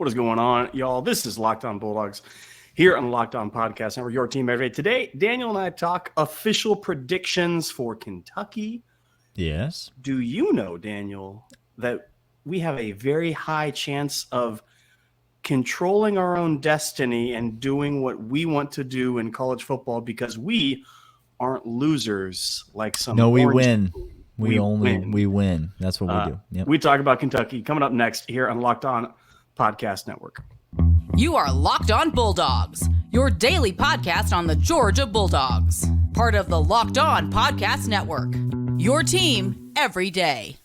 What is going on, y'all? This is Locked On Bulldogs here on the Locked On Podcast Network, your team every day. Today, Daniel and I talk official predictions for Kentucky. Yes. Do you know, Daniel, that we have a very high chance of controlling our own destiny and doing what we want to do in college football because we aren't losers like some. No, we orange win. people. We win. That's what we do. Yep. We talk about Kentucky coming up next here on Locked On Podcast Network. You are Locked On Bulldogs, your daily podcast on the Georgia Bulldogs. Part of the Locked On Podcast Network, your team every day.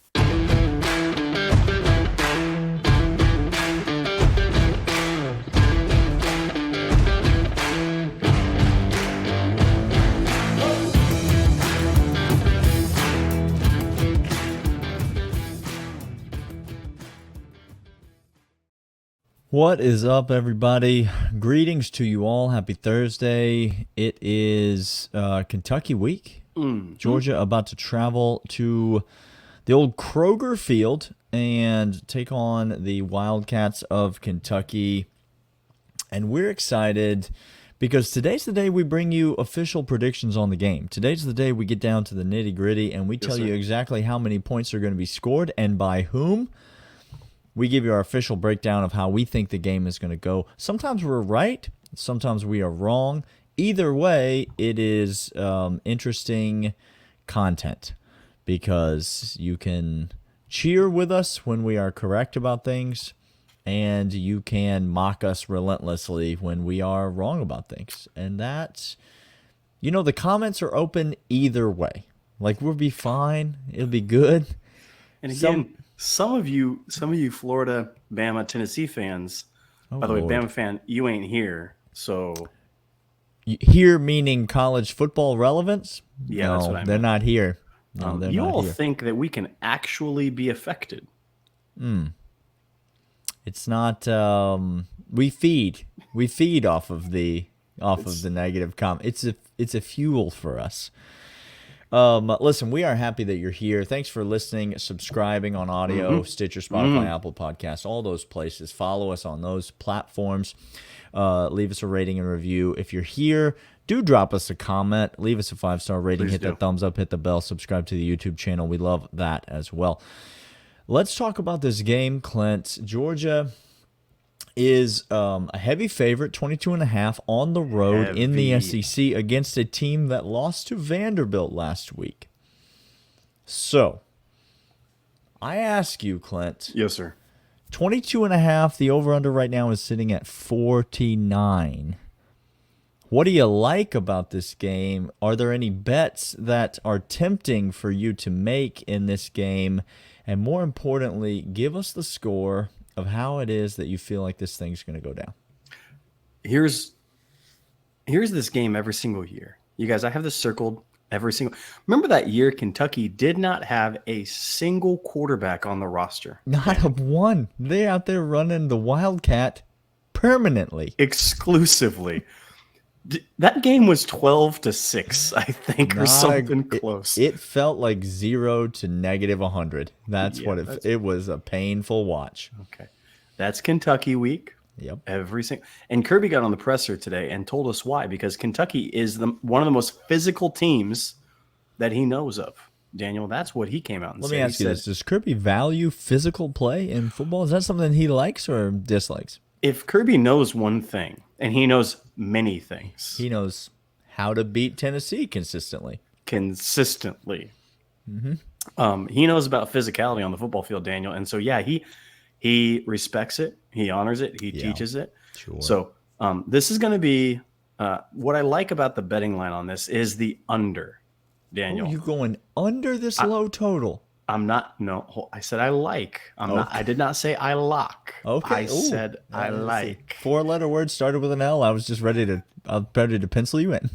What is up, everybody? Greetings to you all. Happy Thursday. It is Kentucky week. Georgia about to travel to the old Kroger Field and take on the Wildcats of Kentucky. And we're excited because today's the day we bring you official predictions on the game. Today's the day we get down to the nitty-gritty and we tell you exactly how many points are going to be scored and by whom. We give you our official breakdown of how we think the game is going to go. Sometimes we're right. Sometimes we are wrong. Either way, it is interesting content because you can cheer with us when we are correct about things, and you can mock us relentlessly when we are wrong about things. And that's, the comments are open either way. Like, we'll be fine. It'll be good. And again, Some of you Florida, Bama, Tennessee fans, by the way, Bama fan, you ain't here. So here meaning college football relevance? Yeah, no, that's what I mean. They're not here. No, they're you not all here. think that we can actually be affected. It's not we feed off of the negative comment. It's a fuel for us. Listen, we are happy that you're here. Thanks for listening, subscribing on audio, Stitcher, Spotify, Apple Podcasts, all those places. Follow us on those platforms. Leave us a rating and review. If you're here, do drop us a comment. Leave us a 5-star rating. Please hit that thumbs up. Hit the bell. Subscribe to the YouTube channel. We love that as well. Let's talk about this game, Clint. Georgia is a heavy favorite, 22.5 on the road in the SEC against a team that lost to Vanderbilt last week. So, I ask you, Clint. Yes, sir. 22.5, the over-under right now is sitting at 49. What do you like about this game? Are there any bets that are tempting for you to make in this game? And more importantly, give us the score of how it is that you feel like this thing's going to go down. Here's this game every single year. You guys, I have this circled every single. Remember that year Kentucky did not have a single quarterback on the roster? Not a one. They're out there running the Wildcat permanently. Exclusively. That game was 12-6, I think, or something close. It felt like 0 to -100. That's what it was. A painful watch. Okay, that's Kentucky week. Yep. And Kirby got on the presser today and told us why. Because Kentucky is one of the most physical teams that he knows of. Daniel, that's what he came out and said. Let me ask you this: does Kirby value physical play in football? Is that something he likes or dislikes? If Kirby knows one thing, and he knows many things. He knows how to beat Tennessee consistently. He knows about physicality on the football field, Daniel. And so, yeah, he respects it. He honors it. He teaches it. Sure. So this is going to be what I like about the betting line on this is the under, Daniel. Oh, you're going under this low total. I'm not. No, I said I like. I'm not. I did not say I lock. Okay. I said I like. 4-letter word started with an L. I was just ready to pencil you in.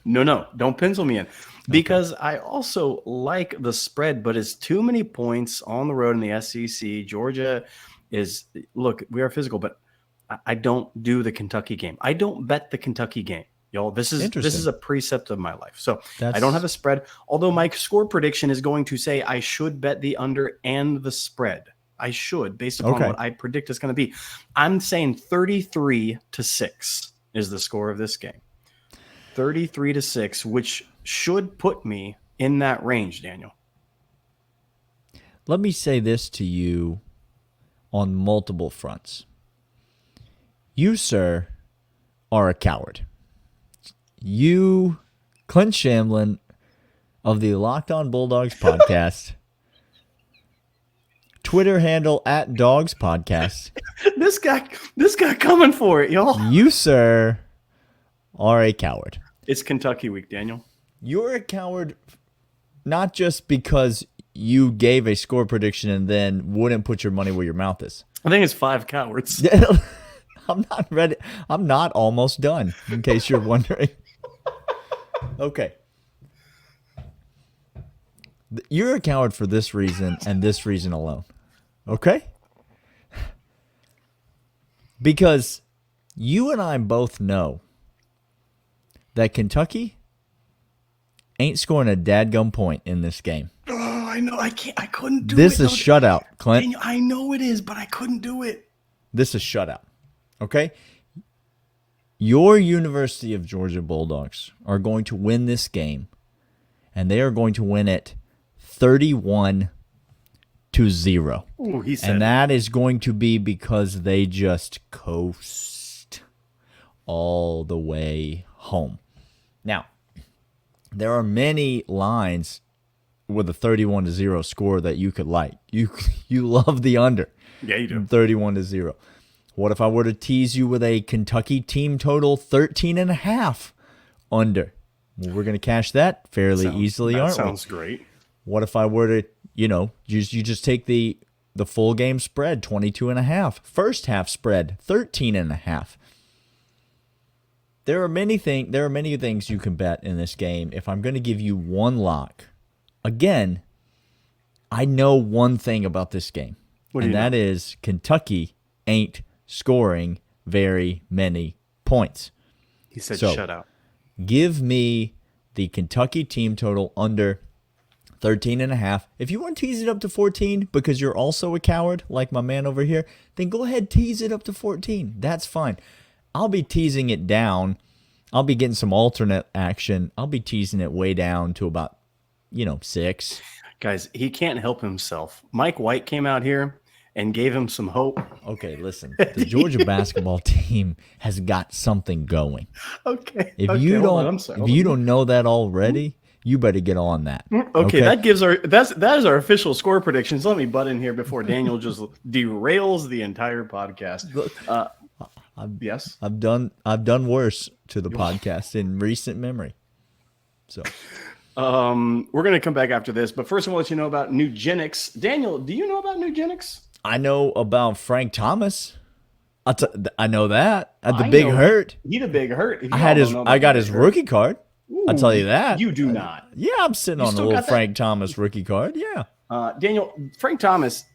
No, don't pencil me in, because I also like the spread, but it's too many points on the road in the SEC. Georgia is we are physical, but I don't do the Kentucky game. I don't bet the Kentucky game. Y'all, this is a precept of my life. So I don't have a spread, although my score prediction is going to say I should bet the under and the spread. I should, based upon what I predict it's going to be. I'm saying 33-6 is the score of this game. 33-6, which should put me in that range, Daniel. Let me say this to you on multiple fronts. You, sir, are a coward. You, Clint Shamlin of the Locked On Bulldogs podcast, Twitter handle @Dawgs Podcast. This guy coming for it, y'all. You, sir, are a coward. It's Kentucky week, Daniel. You're a coward not just because you gave a score prediction and then wouldn't put your money where your mouth is. I think it's 5 cowards. I'm not ready. I'm not almost done, in case you're wondering. Okay. You're a coward for this reason and this reason alone. Okay? Because you and I both know that Kentucky ain't scoring a dadgum point in this game. Oh, I know. I couldn't do it. This is shutout, Clint. Daniel, I know it is, but I couldn't do it. This is shutout. Okay? Your University of Georgia Bulldogs are going to win this game, and they are going to win it 31-0. Ooh, he said And that is going to be because they just coast all the way home. Now, there are many lines with a 31-0 score that you could like. You love the under. Yeah, you do. 31-0. What if I were to tease you with a Kentucky team total 13.5 under? Well, we're going to cash that fairly easily, aren't we? That sounds great. What if I were to, you just take the full game spread, 22.5. First half spread, 13.5. There are many things you can bet in this game. If I'm going to give you one lock, again, I know one thing about this game, and that is Kentucky ain't scoring very many points. He said shutout. Give me the Kentucky team total under 13.5. If you want to tease it up to 14 because you're also a coward like my man over here, then go ahead, tease it up to 14. That's fine. I'll be teasing it down. I'll be getting some alternate action. I'll be teasing it way down to about, 6. Guys, he can't help himself. Mike White came out here and gave him some hope. Okay, listen. The Georgia basketball team has got something going. Okay. If you don't know that already, you better get on that. Okay, that is our official score predictions. Let me butt in here before Daniel just derails the entire podcast. Yes, I've done worse to the podcast in recent memory. So, we're gonna come back after this, but first I want to let you know about Nugenics. Daniel, do you know about Nugenics? I know about Frank Thomas. I know that at the Big Hurt. He the Big Hurt. I got his rookie card. Ooh, I'll tell you that. You do not. Yeah, I'm sitting on a little Frank Thomas rookie card. Yeah. Daniel, Frank Thomas,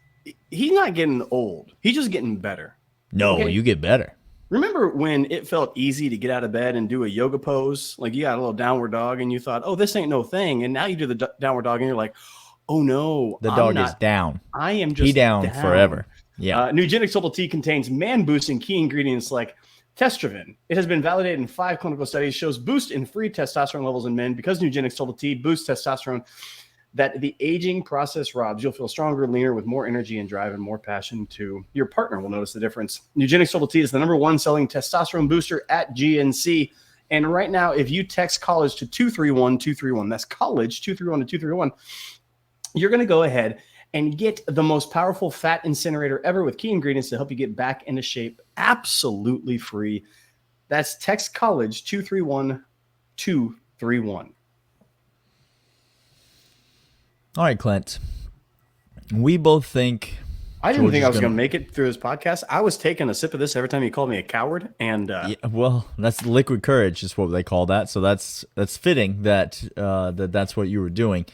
he's not getting old. He's just getting better. No, okay? You get better. Remember when it felt easy to get out of bed and do a yoga pose? Like you got a little downward dog and you thought, oh, this ain't no thing. And now you do the downward dog and you're like, oh, no. The dog is down. I am just down forever. Yeah. Nugenics Total T contains man-boosting key ingredients like testosterone. It has been validated in 5 clinical studies, shows boost in free testosterone levels in men. Because Nugenics Total T boosts testosterone that the aging process robs, you'll feel stronger, leaner, with more energy and drive and more passion too. Your partner will notice the difference. Nugenics Total T is the #1 selling testosterone booster at GNC. And right now, if you text college to 231-231, that's college 231-231, you're going to go ahead and get the most powerful fat incinerator ever with key ingredients to help you get back into shape absolutely free. That's text college 231-231. All right, Clint. We both think I didn't think I was going to make it through this podcast. I was taking a sip of this every time you called me a coward. And yeah, well, that's liquid courage is what they call that. So that's fitting that that's what you were doing.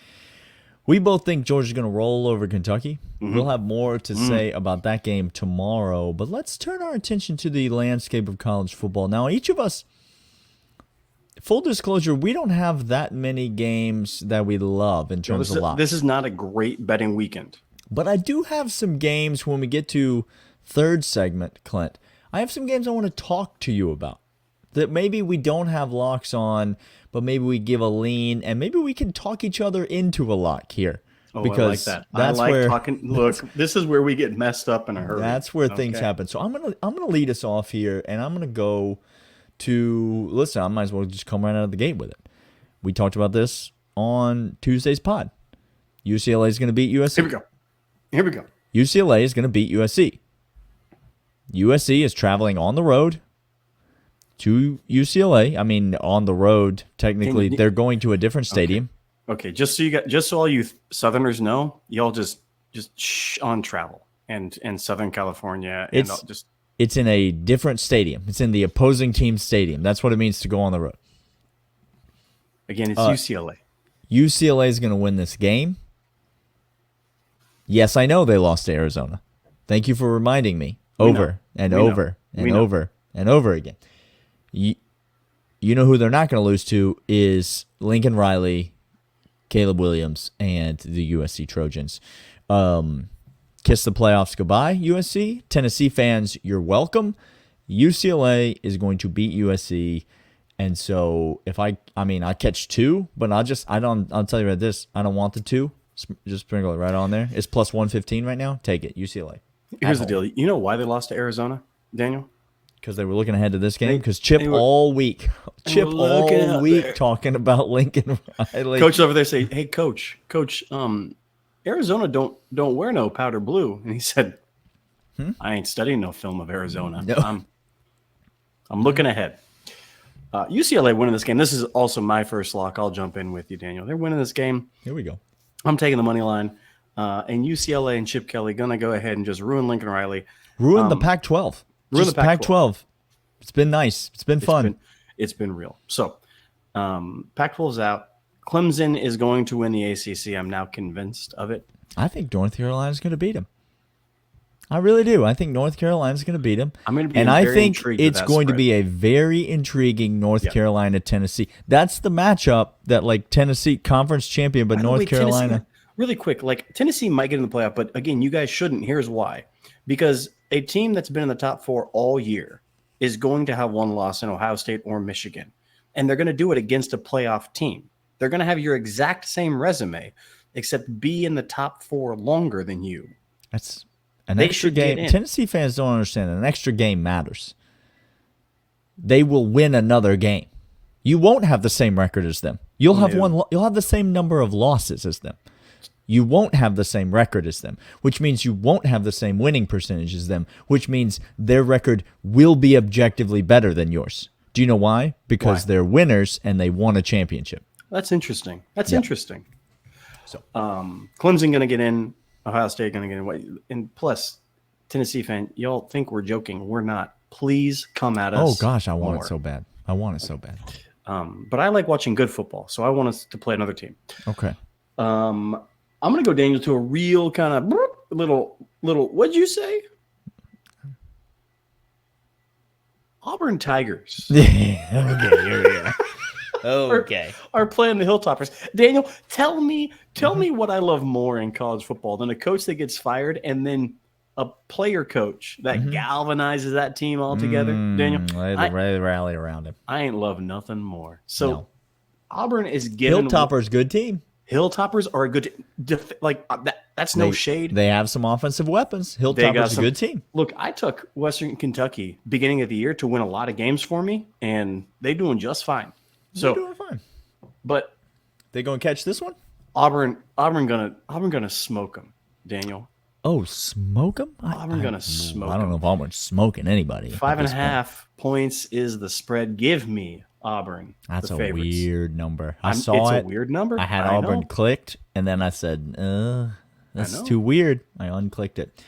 We both think Georgia's going to roll over Kentucky. Mm-hmm. We'll have more to say about that game tomorrow. But let's turn our attention to the landscape of college football. Now, each of us, full disclosure, we don't have that many games that we love in terms of lots. This is not a great betting weekend. But I do have some games when we get to third segment, Clint. I have some games I want to talk to you about that maybe we don't have locks on, but maybe we give a lean, and maybe we can talk each other into a lock here. Oh, because I like that. That's I like where, talking. Look, this is where we get messed up in a hurry. That's where things happen. So I'm gonna lead us off here, and I'm gonna go to listen. I might as well just come right out of the gate with it. We talked about this on Tuesday's pod. UCLA is going to beat USC. Here we go. UCLA is going to beat USC. USC is traveling on the road to UCLA. I mean, on the road, technically, they're going to a different stadium. Okay. Just so all you Southerners know, y'all just shh on travel and Southern California. It's in a different stadium. It's in the opposing team's stadium. That's what it means to go on the road. Again, it's UCLA. UCLA is going to win this game. Yes, I know they lost to Arizona. Thank you for reminding me over and over again. You know who they're not going to lose to is Lincoln Riley, Caleb Williams, and the USC Trojans. Kiss the playoffs goodbye, USC. Tennessee fans, you're welcome. UCLA is going to beat USC. And so if I catch 2, but I'll tell you about this. I don't want the 2. Just sprinkle it right on there. It's plus 115 right now. Take it, UCLA. Here's the deal. You know why they lost to Arizona, Daniel? Because they were looking ahead to this game. Because Chip all week talking about Lincoln Riley. Coach over there say, "Hey, coach, Arizona don't wear no powder blue." And he said, "I ain't studying no film of Arizona. No. I'm looking ahead." UCLA winning this game. This is also my first lock. I'll jump in with you, Daniel. They're winning this game. Here we go. I'm taking the money line. And UCLA and Chip Kelly going to go ahead and just ruin Lincoln Riley. Ruin the Pac-12. Ruin the Pac-12. It's been nice. It's been fun. It's been real. So Pac-12 is out. Clemson is going to win the ACC. I'm now convinced of it. I think North Carolina is going to beat them. I really do. I think North Carolina is going to beat them. I think it's going to be a very intriguing North Carolina Tennessee. That's the matchup that Tennessee conference champion, but North Carolina. Tennessee, really quick, Tennessee might get in the playoff, but again, you guys shouldn't. Here's why: because a team that's been in the top 4 all year is going to have one loss in Ohio State or Michigan, and they're going to do it against a playoff team. They're going to have your exact same resume, except be in the top 4 longer than you. That's an extra game. Tennessee fans don't understand that an extra game matters. They will win another game. You won't have the same record as them. You'll have You'll have the same number of losses as them. You won't have the same record as them, which means you won't have the same winning percentage as them, which means their record will be objectively better than yours. Do you know why? Because they're winners and they won a championship. That's interesting. Interesting. So, Clemson going to get in. Ohio State going to get in. And plus, Tennessee fan, y'all think we're joking. We're not. Please come at us. Oh, gosh, I want it so bad. But I like watching good football, so I want us to play another team. Okay. I'm going to go, Daniel, to a real kind of little, what'd you say? Auburn Tigers. Okay, here we go. Okay. Are playing the Hilltoppers. Daniel, tell me what I love more in college football than a coach that gets fired and then a player coach that galvanizes that team all together. Daniel, they rally around him. I ain't love nothing more. So Auburn is giving Hilltoppers good team. Hilltoppers are a good that's no shade. They have some offensive weapons. Hilltoppers a good team. Look, I took Western Kentucky beginning of the year to win a lot of games for me, and they're doing just fine. They're doing fine. But they going to catch this one? Auburn gonna smoke them, Daniel. Oh, smoke them? Auburn gonna smoke. I don't know if Auburn's smoking anybody. 5.5 points is the spread. Give me Auburn. That's a weird number. It's a weird number. I had Auburn clicked, and then I said, "That's too weird." I unclicked it.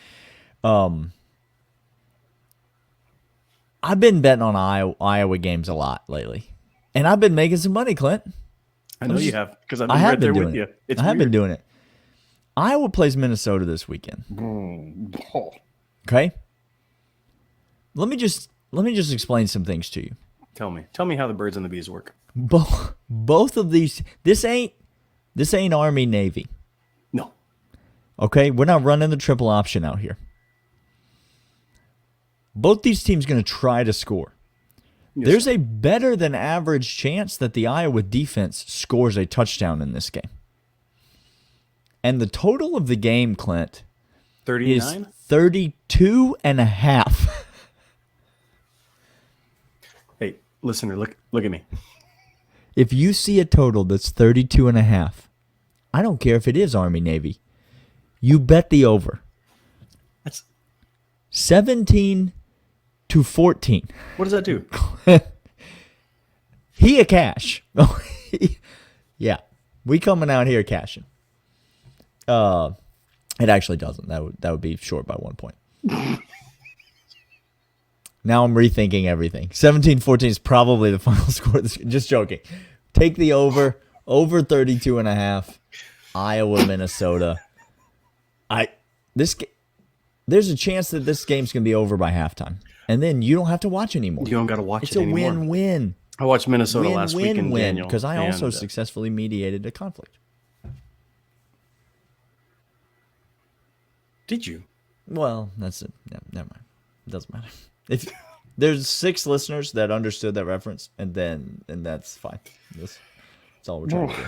I've been betting on Iowa games a lot lately, and I've been making some money, Clint. I know you have because I've been right there with you. I have been doing it. Iowa plays Minnesota this weekend. Okay. Let me just explain some things to you. Tell me how the birds and the bees work. Both of these. This ain't Army Navy. No. Okay, we're not running the triple option out here. Both these teams going to try to score. Yes, There's sir. a better than average chance that the Iowa defense scores a touchdown in this game. And the total of the game, Clint, 39? is 32.5. Hey, listener, look at me. If you see a total that's 32.5, I don't care if it is Army Navy, you bet the over. That's 17-14. what does that do? He a cash. Yeah, we coming out here cashing. It actually doesn't. That would be short by 1 point. Now I'm rethinking everything. 17-14 is probably the final score. Just joking. Take the over 32.5. Iowa, Minnesota. There's a chance that this game's gonna be over by halftime, and then you don't have to watch anymore. You don't got to watch It's it a anymore. win-win. I watched Minnesota last weekend, Win-win-win, Daniel. because I also and, successfully mediated a conflict. Did you? Well, that's it. Yeah, never mind. It doesn't matter. If there's 6 listeners that understood that reference, and that's fine. That's all we're trying to do.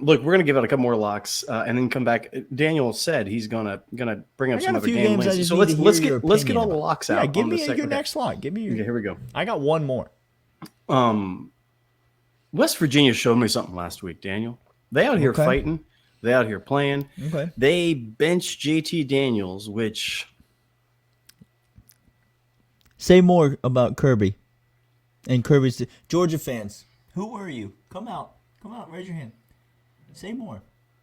Look, we're gonna give out a couple more locks and then come back. Daniel said he's gonna bring up I got some a other few game games I wins. just So need to let's hear your get opinion all the about. locks Yeah, out. give on me the second. your next lock. Give me your. Okay, here we go. I got one more. West Virginia showed me something last week, Daniel. They out here Okay. fighting. They out here playing. Okay. They benched JT Daniels, which Say more about Kirby and Kirby's Georgia fans. Who were you? Come out. Raise your hand. Say more.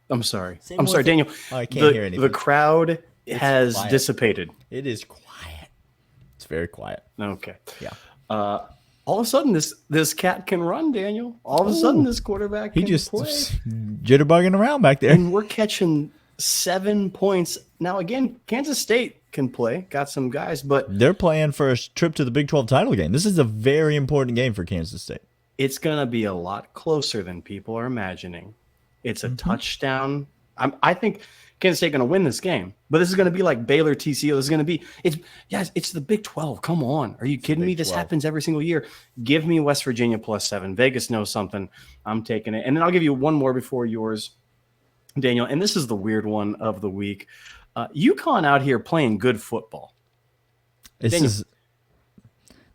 I'm sorry. Say I'm more sorry, Daniel. Oh, I can't hear anything. The crowd has quiet. dissipated. It is quiet. It's very quiet. Okay. Yeah. All of a sudden, this cat can run, Daniel. All of a sudden, this quarterback He can just play. jitterbugging around back there. And we're catching 7 points. Now, again, Kansas State can play. Got some guys, but They're playing for a trip to the Big 12 title game. This is a very important game for Kansas State. it's going to be a lot closer than people are imagining. It's a touchdown. I think Kansas State going to win this game, but this is going to be like Baylor TCU. This is going to be it's the Big 12. Come on, are you kidding me? This 12. happens every single year. Give me West Virginia +7. Vegas knows something. I'm taking it, and then I'll give you one more before yours, Daniel. And this is the weird one of the week. UConn out here playing good football. This Daniel.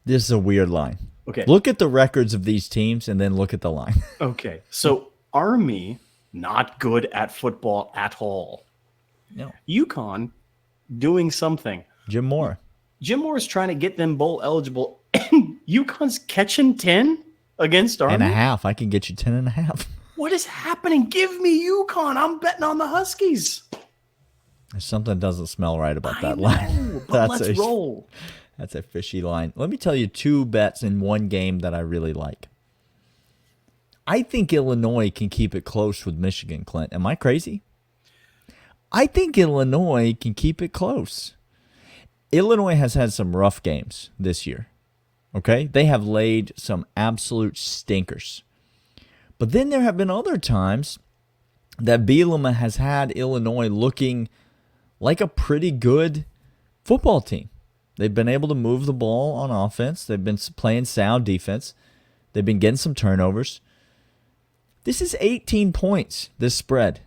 is a weird line. Okay. Look at the records of these teams and then look at the line. Okay, so Army not good at football at all. No. UConn doing something. Jim Moore. Jim Moore is trying to get them bowl eligible, and UConn's catching 10 against Army. And a half. I can get you 10.5. What is happening? Give me UConn. I'm betting on the Huskies. Something doesn't smell right about that I line. know, but let's roll. That's a fishy line. Let me tell you 2 bets in one game that I really like. I think Illinois can keep it close with Michigan, Clint. Am I crazy? I think Illinois can keep it close. Illinois has had some rough games this year. Okay? They have laid some absolute stinkers. But then there have been other times that Bielema has had Illinois looking like a pretty good football team. They've been able to move the ball on offense. They've been playing sound defense. They've been getting some turnovers. This is 18 points, this spread,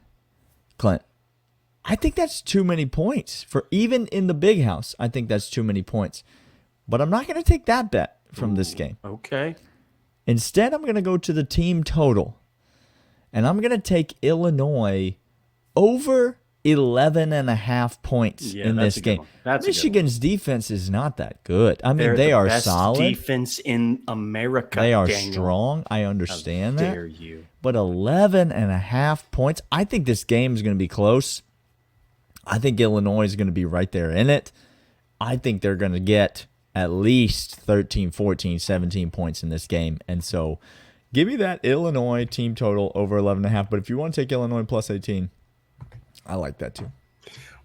Clint. I think that's too many points. For even in the big house, I think that's too many points. But I'm not going to take that bet from this game. Okay. Instead, I'm going to go to the team total. And I'm going to take Illinois over 11.5 points in that's this a good game. one. That's a good Michigan's defense is not that good. I mean, They're they the are best solid. defense in America. They are Daniel. strong. I understand How that. dare you? But 11.5 points. I think this game is going to be close. I think Illinois is going to be right there in it. I think they're going to get at least 13, 14, 17 points in this game. And so give me that Illinois team total over 11.5. But if you want to take Illinois +18, I like that too.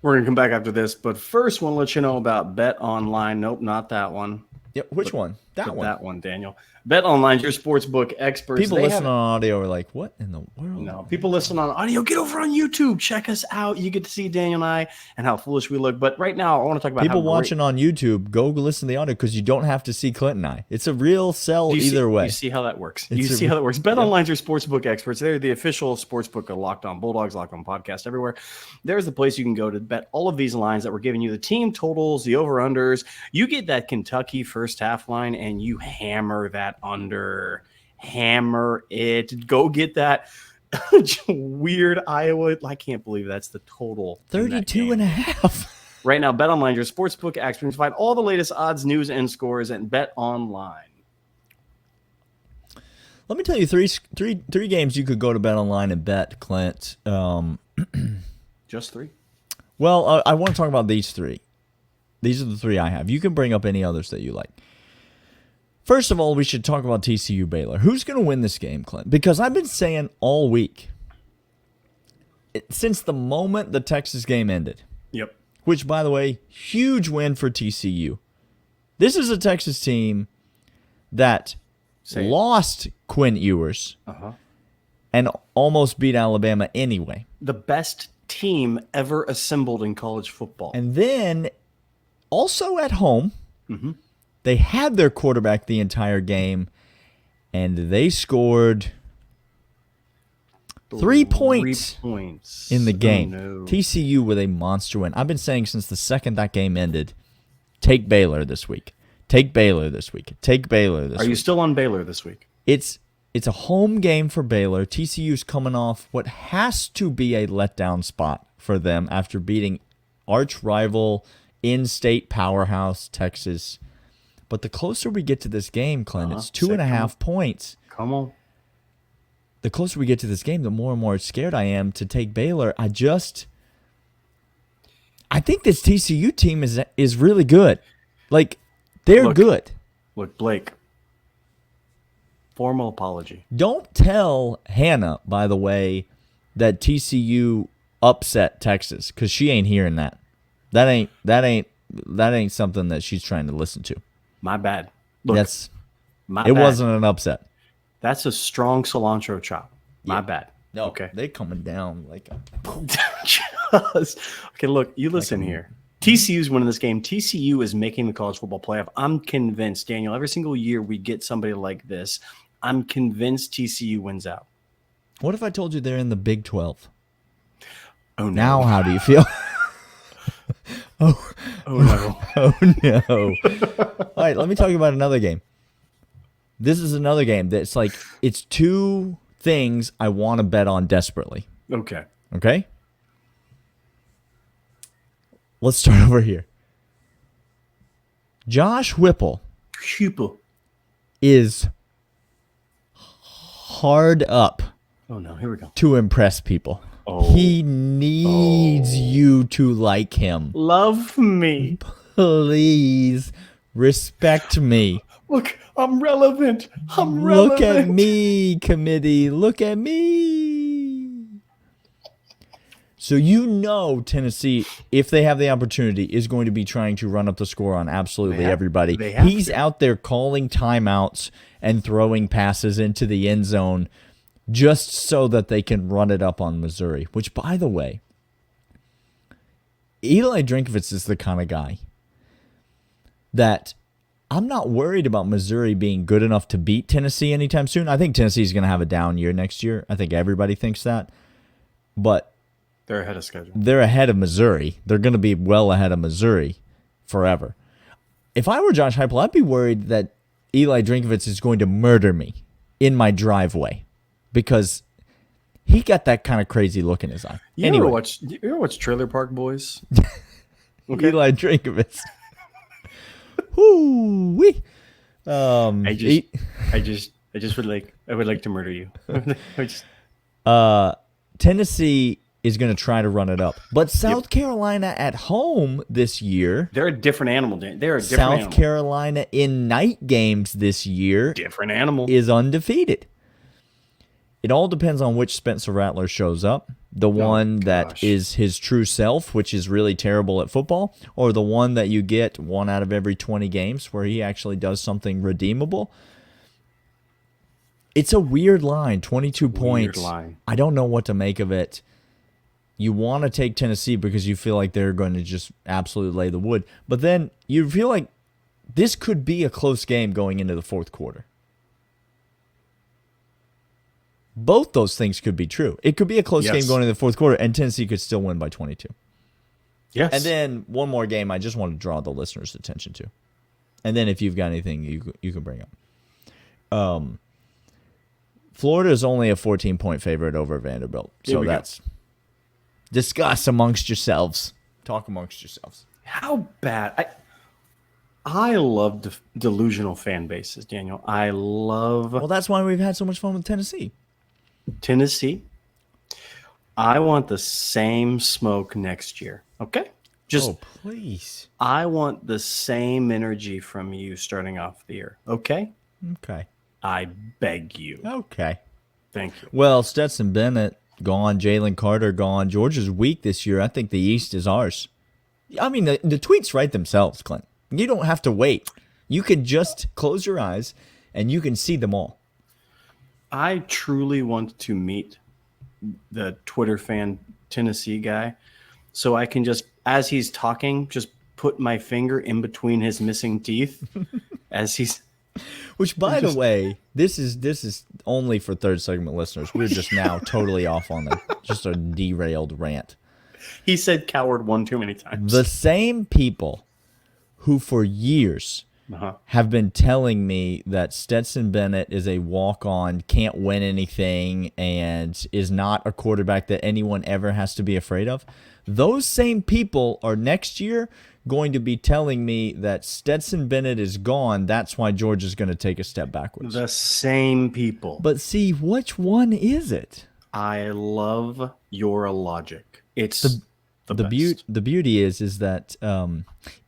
We're going to come back after this, but first, want to let you know about BetOnline. Nope, not that one. Yep. Which one? That one, Daniel. BetOnline, your sportsbook experts. People listening on audio are like, what in the world? No, people listen on audio. Get over on YouTube. Check us out. You get to see Daniel and I and how foolish we look. But right now, I want to talk about people watching on YouTube. Go listen to the audio because you don't have to see Clint and I. It's a real sell either way. You see how that works. How that works. BetOnline's your sportsbook experts. They're the official sportsbook of Locked On Bulldogs, Locked On Podcast everywhere. There's the place you can go to bet all of these lines that we're giving you, the team totals, the over-unders. You get that Kentucky first half line and you hammer that under. Hammer it. Go get that weird Iowa. I can't believe that's the total. 32.5. Right now, BetOnline, your sportsbook experts, find all the latest odds, news, and scores at BetOnline. Let me tell you three games you could go to BetOnline and bet, Clint. Just three? Well, I want to talk about these three. These are the three I have. You can bring up any others that you like. First of all, we should talk about TCU Baylor. Who's going to win this game, Clint? Because I've been saying all week, since the moment the Texas game ended. Yep. Which, by the way, huge win for TCU. This is a Texas team that lost Quinn Ewers and almost beat Alabama anyway. The best team ever assembled in college football. And then, also at home, they had their quarterback the entire game, and they scored 3 points in the game. Oh, no. TCU with a monster win. I've been saying since the second that game ended, take Baylor this week. Take Baylor this week. Take Baylor this week. Are you still on Baylor this week? It's a home game for Baylor. TCU's coming off what has to be a letdown spot for them after beating arch rival in-state powerhouse Texas. But the closer we get to this game, Clint, it's 2.5 points. Come on. The closer we get to this game, the more and more scared I am to take Baylor. I think this TCU team is really good. Like, they're good. Look, Blake, formal apology. Don't tell Hannah, by the way, that TCU upset Texas, because she ain't hearing that. That ain't something that she's trying to listen to. My bad. Look, it wasn't an upset. That's a strong cilantro chop. My bad. No, okay. They coming down like okay, look, you listen here. TCU's winning this game. TCU is making the college football playoff. I'm convinced, Daniel, every single year we get somebody like this. I'm convinced TCU wins out. What if I told you they're in the Big 12? Oh, no. Now how do you feel? Oh, no. Oh, no. All right, let me talk about another game. This is another game that's like, it's two things I want to bet on desperately. Okay. Okay? Let's start over here. Josh Whipple is hard up. Oh, no. Here we go. To impress people. Oh. He needs you to like him. Love me. Please respect me. Look, I'm relevant. Look at me, committee. Look at me. So you know Tennessee, if they have the opportunity, is going to be trying to run up the score on absolutely everybody. He's out there calling timeouts and throwing passes into the end zone just so that they can run it up on Missouri. Which, by the way, Eli Drinkwitz is the kind of guy that I'm not worried about Missouri being good enough to beat Tennessee anytime soon. I think Tennessee's going to have a down year next year. I think everybody thinks that. But they're ahead of schedule. They're ahead of Missouri. They're going to be well ahead of Missouri forever. If I were Josh Heupel, I'd be worried that Eli Drinkwitz is going to murder me in my driveway because he got that kind of crazy look in his eye. You ever watch Trailer Park Boys? Okay. Eli Drinkwitz. Whoo-wee. I would like to murder you. Tennessee is going to try to run it up. But South Carolina at home this year. They're a different animal. They're a different South animal. Carolina in night games this year. Different animal. Is undefeated. It all depends on which Spencer Rattler shows up. The one that is his true self, which is really terrible at football, or the one that you get 1 out of every 20 games where he actually does something redeemable. It's a weird line, 22 points. Line. I don't know what to make of it. You want to take Tennessee because you feel like they're going to just absolutely lay the wood. But then you feel like this could be a close game going into the fourth quarter. Both those things could be true. It could be a close game going into the fourth quarter, and Tennessee could still win by 22. Yes. And then one more game I just want to draw the listeners' attention to. And then if you've got anything you can bring up. Florida is only a 14-point favorite over Vanderbilt. So that's discuss amongst yourselves. Talk amongst yourselves. How bad? I love delusional fan bases, Daniel. I love. Well, that's why we've had so much fun with Tennessee. I want the same smoke next year. Okay? Please. I want the same energy from you starting off the year. Okay? Okay. I beg you. Okay. Thank you. Well, Stetson Bennett gone, Jalen Carter gone. Georgia's weak this year. I think the East is ours. I mean, the tweets write themselves, Clint. You don't have to wait. You can just close your eyes and you can see them all. I truly want to meet the Twitter fan Tennessee guy so I can just, as he's talking, just put my finger in between his missing teeth as he's. Which, by the way, this is only for third segment listeners. We're just now totally off on just a derailed rant. He said coward one too many times. The same people who for years have been telling me that Stetson Bennett is a walk-on, can't win anything, and is not a quarterback that anyone ever has to be afraid of. Those same people are next year going to be telling me that Stetson Bennett is gone. That's why Georgia's going to take a step backwards. The same people. But see, which one is it? I love your logic. It's the best. The beauty is that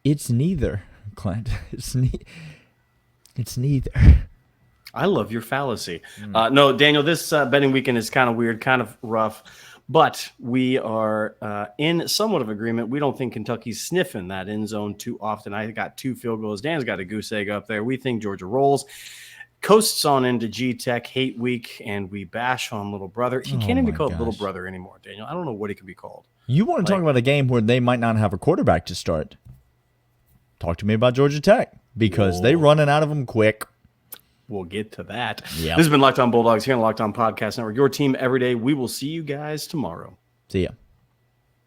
it's neither, Clint. It's neither. I love your fallacy. No, Daniel, this betting weekend is kind of weird, kind of rough, but we are in somewhat of agreement. We don't think Kentucky's sniffing that end zone too often. I got 2 field goals. Dan's got a goose egg up there. We think Georgia rolls. Coasts on into G-Tech hate week, and we bash on little brother. He can't even be called little brother anymore, Daniel. I don't know what he could be called. You want to talk about a game where they might not have a quarterback to start? Talk to me about Georgia Tech, because they're running out of them quick. We'll get to that. Yep. This has been Locked On Bulldogs here on the Locked On Podcast Network. Your team every day. We will see you guys tomorrow. See ya.